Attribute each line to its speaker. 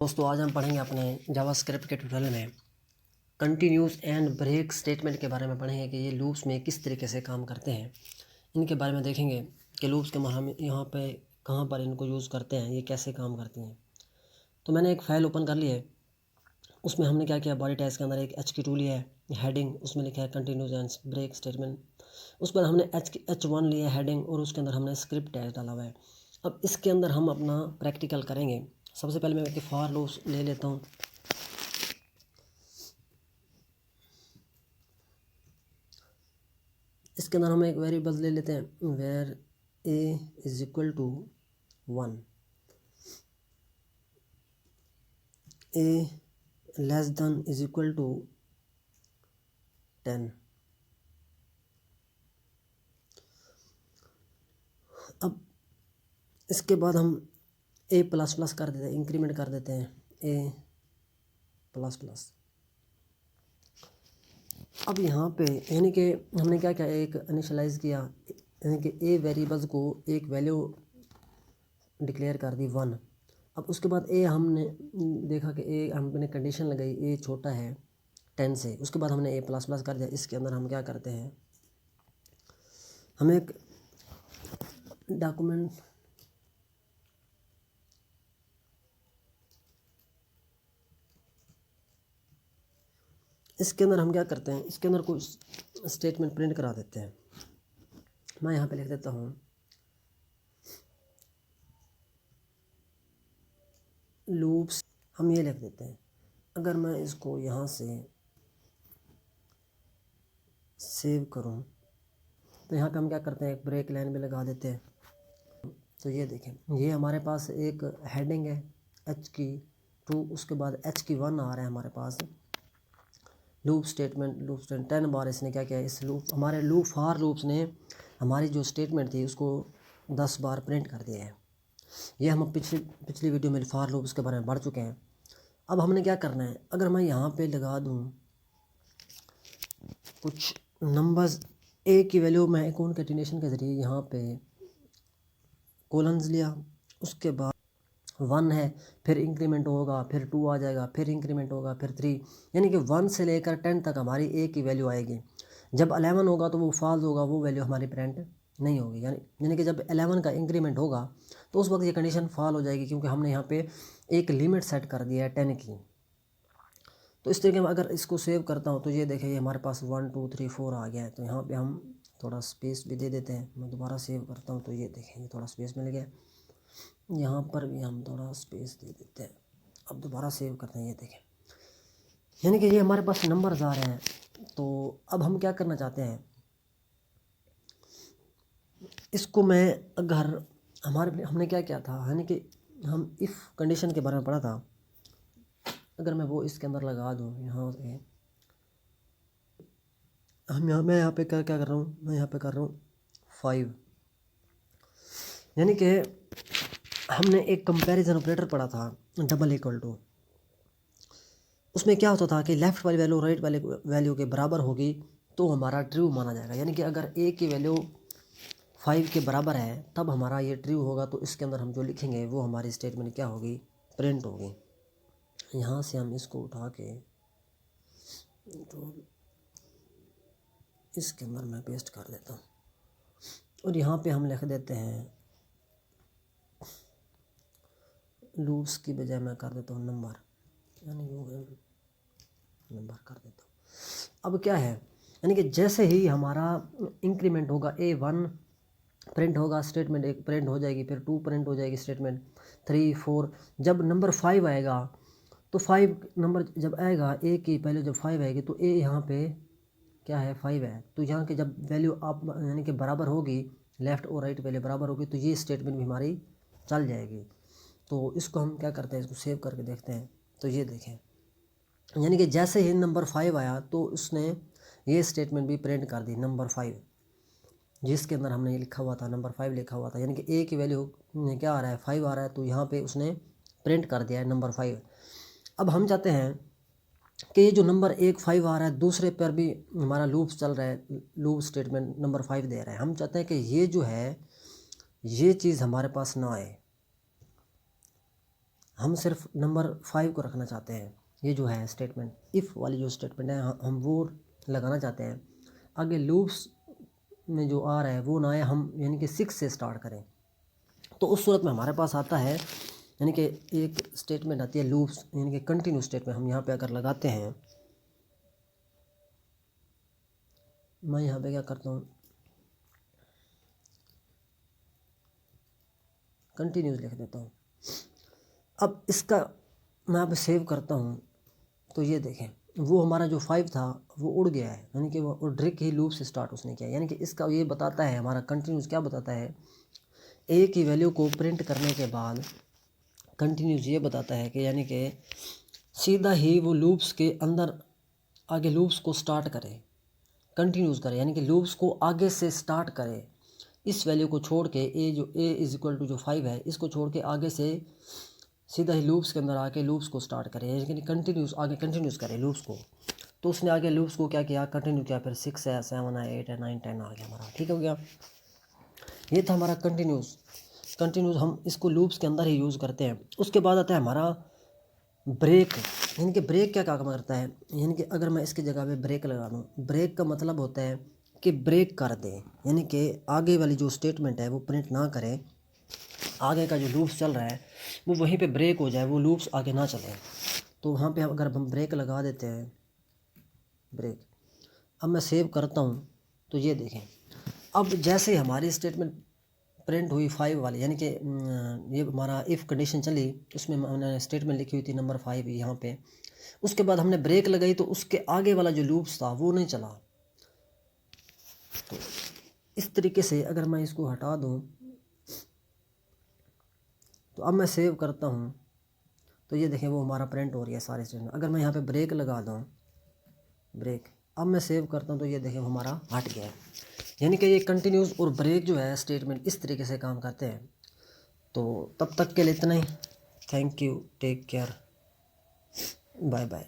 Speaker 1: दोस्तों आज हम पढ़ेंगे अपने जावास्क्रिप्ट के ट्यूटोरियल में कंटिन्यूस एंड ब्रेक स्टेटमेंट के बारे में पढ़ेंगे कि ये लूप्स में किस तरीके से काम करते हैं। इनके बारे में देखेंगे कि लूप्स के हम यहाँ पे कहाँ पर इनको यूज़ करते हैं, ये कैसे काम करती हैं। तो मैंने एक फ़ाइल ओपन कर ली है। उसमें हमने क्या किया, बॉडी टैग्स के अंदर एक HQ2 लिया है, हेडिंग उसमें लिखा है कंटिन्यूस एंड ब्रेक स्टेटमेंट। उस पर हमने H1 लिया है हेडिंग और उसके अंदर हमने स्क्रिप्ट टैग डाला हुआ है। अब इसके अंदर हम अपना प्रैक्टिकल करेंगे। सबसे पहले मैं एक फॉर लूप्स ले लेता हूँ। इसके अंदर हम एक वेरिएबल ले लेते हैं, where a is equal to 1, a less than is equal to 10। अब इसके बाद हम a प्लस प्लस कर देते हैं, इंक्रीमेंट कर देते हैं a प्लस प्लस। अब यहाँ पे यानी कि हमने क्या किया, एक इनिशियलाइज़ किया, यानी कि a वेरिएबल्स को एक वैल्यू डिक्लेयर कर दी 1। अब उसके बाद a हमने देखा कि a हमने कंडीशन लगाई a छोटा है 10 से, उसके बाद हमने a प्लस प्लस कर दिया। इसके अंदर हम क्या करते हैं, हमें एक डॉक्यूमेंट इसके अंदर हम क्या करते हैं, इसके अंदर कुछ स्टेटमेंट प्रिंट करा देते हैं। मैं यहाँ पे लिख देता हूँ लूप्स, हम ये लिख देते हैं। अगर मैं इसको यहाँ से सेव करूँ तो यहाँ पे हम क्या करते हैं, एक ब्रेक लाइन भी लगा देते हैं। तो ये देखें, ये हमारे पास एक हेडिंग है HQ2, उसके बाद HQ1 आ रहा है हमारे पास लूप स्टेटमेंट 10 बार इसने क्या किया, इस लूप हमारे लूप फॉर लूप्स ने हमारी जो स्टेटमेंट थी उसको 10 बार प्रिंट कर दिया है। ये हम पिछली वीडियो में फॉर लूप्स के बारे में पढ़ चुके हैं। अब हमने क्या करना है, अगर मैं यहाँ पे लगा दूँ कुछ नंबर्स, a की वैल्यू मैं कॉन्कैटिनेशन के ज़रिए यहाँ पे कोलन्स लिया, उसके बाद 1 है, फिर इंक्रीमेंट होगा, फिर 2 आ जाएगा, फिर इंक्रीमेंट होगा, फिर 3, यानी कि 1 से लेकर 10 तक हमारी a की वैल्यू आएगी। जब 11 होगा तो वो फॉल्स होगा, वो वैल्यू हमारी प्रिंट नहीं होगी। यानी कि जब 11 का इंक्रीमेंट होगा तो उस वक्त ये कंडीशन फॉल हो जाएगी, क्योंकि हमने यहाँ पे एक लिमिट सेट कर दिया है 10 की। तो इस तरीके में अगर इसको सेव करता हूँ तो ये देखें, ये हमारे पास 1 2 3 4 आ गया है। तो यहाँ पे हम थोड़ा स्पेस भी दे देते हैं। मैं दोबारा सेव करता हूँ तो ये देखें, ये थोड़ा स्पेस मिल गया। यहाँ पर भी हम थोड़ा स्पेस दे देते हैं। अब दोबारा सेव करते हैं, ये देखें, यानी कि ये हमारे पास नंबर्स आ रहे हैं। तो अब हम क्या करना चाहते हैं, इसको मैं अगर हमने क्या किया था, यानी कि हम इफ़ कंडीशन के बारे में पढ़ा था, अगर मैं वो इसके अंदर लगा दूँ यहाँ से, मैं यहाँ पे क्या कर रहा हूँ, मैं यहाँ पे कर रहा हूँ 5, यानी कि हमने एक कंपैरिजन ऑपरेटर पढ़ा था डबल इक्वल टू। उसमें क्या होता था कि लेफ़्ट वाली वैल्यू राइट वाले वैल्यू के बराबर होगी तो हमारा ट्रू माना जाएगा। यानी कि अगर a की वैल्यू 5 के बराबर है तब हमारा ये ट्रू होगा। तो इसके अंदर हम जो लिखेंगे वो हमारी स्टेटमेंट क्या होगी, प्रिंट होगी। यहाँ से हम इसको उठा के तो इसके अंदर मैं पेस्ट कर देता हूँ और यहाँ पे हम लिख देते हैं लूप्स की बजाय मैं कर देता हूँ नंबर, यानी नंबर कर देता हूँ। अब क्या है, यानी कि जैसे ही हमारा इंक्रीमेंट होगा A1 प्रिंट होगा, स्टेटमेंट एक प्रिंट हो जाएगी, फिर 2 प्रिंट हो जाएगी, स्टेटमेंट 3 4। जब नंबर 5 आएगा तो 5 नंबर जब आएगा, a की पहले जब 5 आएगी तो a यहाँ पे क्या है 5 है। तो यहाँ के जब वैल्यू आप यानी कि बराबर होगी, लेफ़्ट और राइट वैल्यू बराबर होगी, तो ये स्टेटमेंट भी हमारी चल जाएगी। तो इसको हम क्या करते हैं, इसको सेव करके देखते हैं। तो ये देखें, यानी कि जैसे ही नंबर 5 आया तो उसने ये स्टेटमेंट भी प्रिंट कर दी नंबर 5, जिसके अंदर हमने ये लिखा हुआ था नंबर 5 लिखा हुआ था। यानी कि a की वैल्यू में क्या आ रहा है, 5 आ रहा है, तो यहाँ पे उसने प्रिंट कर दिया है नंबर 5। अब हम चाहते हैं कि ये जो नंबर 5 आ रहा है, दूसरे पर भी हमारा लूप चल रहा है, लूप स्टेटमेंट नंबर 5 दे रहा है। हम चाहते हैं कि ये जो है ये चीज़ हमारे पास ना आए, हम सिर्फ नंबर 5 को रखना चाहते हैं। ये जो है स्टेटमेंट, इफ़ वाली जो स्टेटमेंट है हम वो लगाना चाहते हैं। आगे लूप्स में जो आ रहा है वो ना आए, हम यानी कि 6 से स्टार्ट करें। तो उस सूरत में हमारे पास आता है यानी कि एक स्टेटमेंट आती है लूप्स, यानी कि कंटिन्यू स्टेटमेंट। हम यहाँ पे अगर लगाते हैं, मैं यहाँ पे क्या करता हूँ, कंटिन्यूस लिख देता हूँ। अब इसका मैं यहाँ पे सेव करता हूँ तो ये देखें वो हमारा जो 5 था वो उड़ गया है, यानी कि वो डायरेक्ट ही लूप से स्टार्ट उसने किया। यानी कि इसका ये बताता है, हमारा कंटिन्यूस क्या बताता है, ए की वैल्यू को प्रिंट करने के बाद कंटिन्यूस ये बताता है कि यानी कि सीधा ही वो लूप्स के अंदर आगे लूप्स को स्टार्ट करे, कंटिन्यूस करे, यानी कि लूप्स को आगे से स्टार्ट करे। इस वैल्यू को छोड़ के ए इज इक्वल टू जो 5 है इसको छोड़ के आगे से सीधा ही लूप्स के अंदर आके लूप्स को स्टार्ट करे, यानी कंटिन्यूस आगे कंटिन्यूस करे लूप्स को। तो उसने आगे लूप्स को क्या किया, कंटिन्यू किया, फिर 6 है, 7 है, 8 है, 9, 10 आ गया हमारा। ठीक हो गया, ये था हमारा कंटिन्यूस। हम इसको लूप्स के अंदर ही यूज़ करते हैं। उसके बाद आता है हमारा ब्रेक, यानी कि ब्रेक क्या काम करता है, यानी कि अगर मैं इसकी जगह पे ब्रेक लगा दूँ, ब्रेक का मतलब होता है कि ब्रेक कर दे, यानी कि आगे वाली जो स्टेटमेंट है वो प्रिंट ना करे, आगे का जो लूप्स चल रहा है वो वहीं पे ब्रेक हो जाए, वो लूप्स आगे ना चले। तो वहाँ पे अगर हम ब्रेक लगा देते हैं, ब्रेक, अब मैं सेव करता हूँ तो ये देखें, अब जैसे हमारी स्टेटमेंट प्रिंट हुई 5 वाली, यानी कि ये हमारा इफ़ कंडीशन चली, उसमें हमने स्टेटमेंट लिखी हुई थी नंबर 5 यहाँ पे, उसके बाद हमने ब्रेक लगाई तो उसके आगे वाला जो लूप्स था वो नहीं चला। तो इस तरीके से अगर मैं इसको हटा दूँ तो अब मैं सेव करता हूँ तो ये देखें वो हमारा प्रिंट हो रही है सारे स्टेटमेंट। अगर मैं यहाँ पे ब्रेक लगा दूँ, ब्रेक, अब मैं सेव करता हूँ तो ये देखें वो हमारा हट गया है। यानी कि ये कंटिन्यूस और ब्रेक जो है स्टेटमेंट इस तरीके से काम करते हैं। तो तब तक के लिए इतना ही। Thank you, take care, bye bye.